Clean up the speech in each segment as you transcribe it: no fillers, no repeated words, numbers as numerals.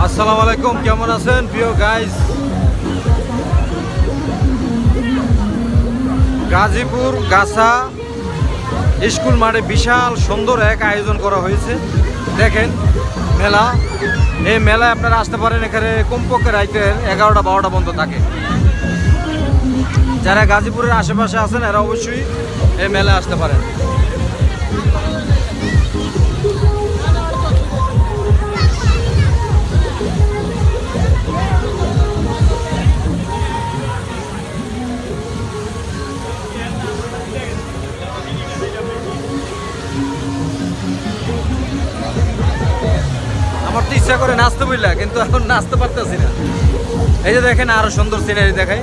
আসসালামু আলাইকুম, কেমন আছেন প্রিয় গাইস? গাজীপুর গাছা স্কুল মাঠে বিশাল সুন্দর এক আয়োজন করা হয়েছে। দেখেন মেলা, এই মেলায় আপনারা আসতে পারেন। এখানে কমপক্ষে রাইতের 11টা-12টা পর্যন্ত থাকে। যারা গাজীপুরের আশেপাশে আছেন এরা অবশ্যই এই মেলায় আসতে পারেন। আমার তো ইচ্ছা করে নাচতে বুঝলা, কিন্তু এখন নাচতে পারতেছি না। এই যে দেখেন আরো সুন্দর সিনারি দেখাই।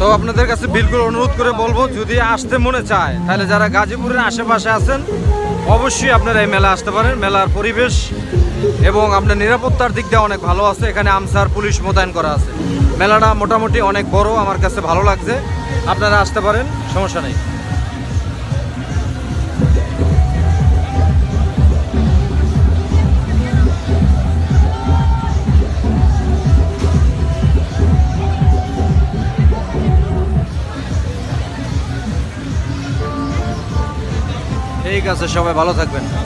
তো আপনাদের কাছে বিলকুল অনুরোধ করে বলবো, যদি আসতে মনে চায় তাহলে যারা গাজীপুরের আশেপাশে আছেন অবশ্যই আপনারা এই মেলা আসতে পারেন। মেলার পরিবেশ এবং আপনার নিরাপত্তার দিক দিয়ে অনেক ভালো আছে। এখানে আমসার পুলিশ মোতায়েন করা আছে। মেলাটা মোটামুটি অনেক বড়, আমার কাছে ভালো লাগছে। আপনারা আসতে পারেন, সমস্যা নেই। ঠিক আছে, সবাই ভালো থাকবেন।